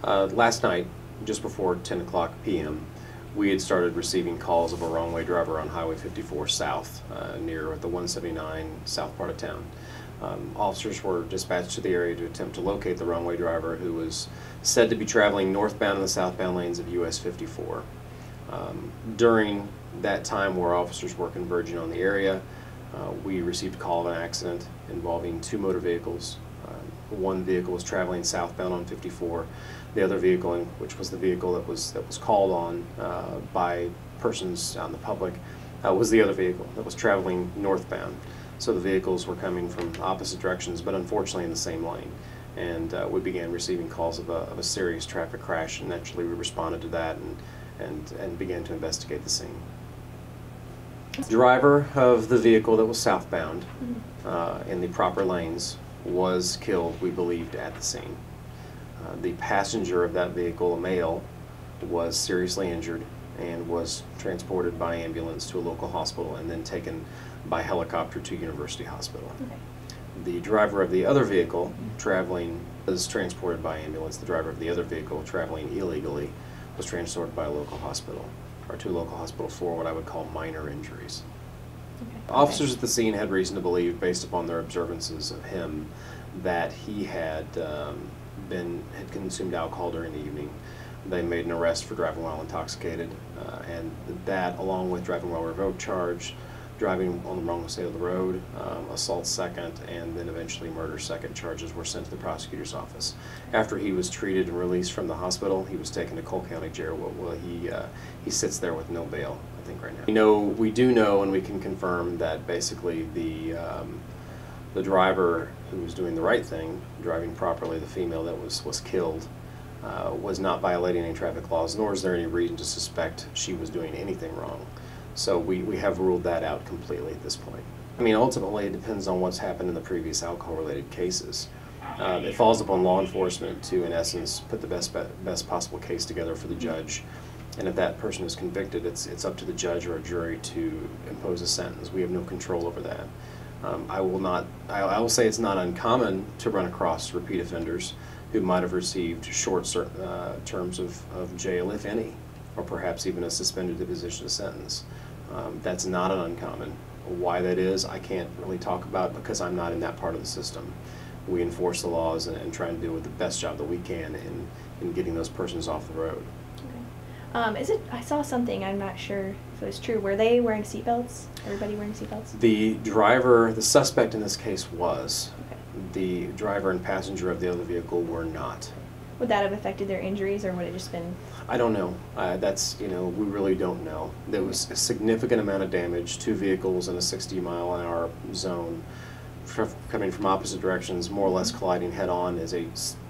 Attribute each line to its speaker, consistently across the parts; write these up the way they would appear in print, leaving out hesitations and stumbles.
Speaker 1: Last night, just before 10 o'clock p.m., we had started receiving calls of a wrong-way driver on Highway 54 South, near the 179 south part of town. Officers were dispatched to the area to attempt to locate the wrong-way driver, who was said to be traveling northbound in the southbound lanes of US 54. During that time where officers were converging on the area, we received a call of an accident involving two motor vehicles. One vehicle was traveling southbound on 54. The other vehicle, which was the vehicle that was called on by persons out in the public, was the other vehicle that was traveling northbound. So the vehicles were coming from opposite directions, but unfortunately in the same lane. And we began receiving calls of a serious traffic crash, and naturally we responded to that and began to investigate the scene. The driver of the vehicle that was southbound in the proper lanes was killed, we believed, at the scene. The passenger of that vehicle, a male, was seriously injured and was transported by ambulance to a local hospital and then taken by helicopter to University Hospital. Okay. The driver of the other vehicle traveling was transported by ambulance. The driver of the other vehicle traveling illegally was transported by a local hospital, or to a local hospital for what I would call minor injuries. Okay. Officers at the scene had reason to believe, based upon their observances of him, that he had consumed alcohol during the evening. They made an arrest for driving while intoxicated, and that, along with driving while revoked charge, driving on the wrong side of the road, assault second, and then eventually murder second charges were sent to the prosecutor's office. After he was treated and released from the hospital, he was taken to Cole County Jail. Well, he sits there with no bail, I think, right now. We do know, and we can confirm that basically the driver who was doing the right thing, driving properly, the female that was killed, was not violating any traffic laws, nor is there any reason to suspect she was doing anything wrong. So we have ruled that out completely at this point. I mean, ultimately, it depends on what's happened in the previous alcohol-related cases. It falls upon law enforcement to, in essence, put the best possible case together for the judge. And if that person is convicted, it's up to the judge or a jury to impose a sentence. We have no control over that. I will say it's not uncommon to run across repeat offenders who might have received short terms of jail, if any, or perhaps even a suspended imposition of sentence. That's not an uncommon. Why that is, I can't really talk about because I'm not in that part of the system. We enforce the laws and try and do the best job that we can in getting those persons off the road.
Speaker 2: Okay. I saw something, I'm not sure if it was true. Were they wearing seatbelts? Everybody wearing seatbelts?
Speaker 1: The suspect in this case was.
Speaker 2: Okay.
Speaker 1: The driver and passenger of the other vehicle were not.
Speaker 2: Would that have affected their injuries, or would it just been?
Speaker 1: I don't know. We really don't know. There was a significant amount of damage. Two vehicles in a 60-mile-an-hour zone coming from opposite directions, more or less colliding head-on, is a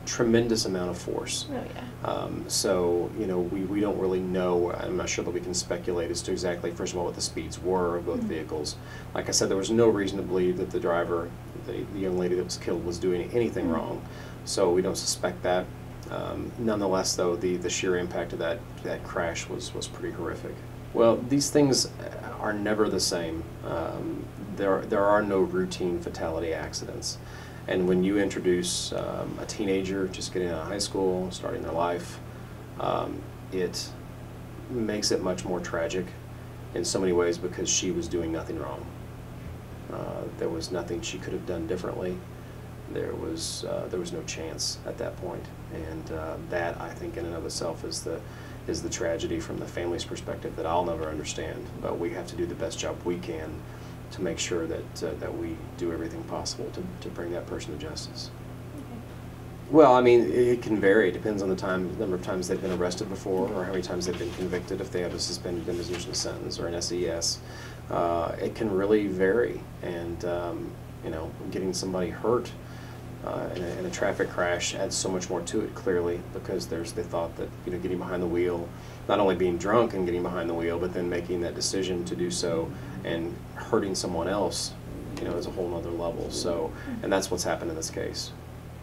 Speaker 1: tremendous amount of force.
Speaker 2: Oh, yeah.
Speaker 1: So, we don't really know. I'm not sure that we can speculate as to exactly, first of all, what the speeds were of both vehicles. Like I said, there was no reason to believe that the driver, the young lady that was killed, was doing anything wrong. So we don't suspect that. Nonetheless, though, the sheer impact of that crash was pretty horrific. Well, these things are never the same. There are no routine fatality accidents. And when you introduce a teenager just getting out of high school, starting their life, it makes it much more tragic in so many ways because she was doing nothing wrong. There was nothing she could have done differently. There was no chance at that point, and that, I think, in and of itself is the tragedy from the family's perspective that I'll never understand. But we have to do the best job we can to make sure that we do everything possible to bring that person to justice. Okay. Well, I mean, it can vary. It depends on the number of times they've been arrested before, or how many times they've been convicted if they have a suspended imposition of sentence or an SES. It can really vary, and getting somebody hurt in a traffic crash adds so much more to it, clearly, because there's the thought that getting behind the wheel, not only being drunk and getting behind the wheel, but then making that decision to do so and hurting someone else, is a whole nother level. So, and that's what's happened in this case.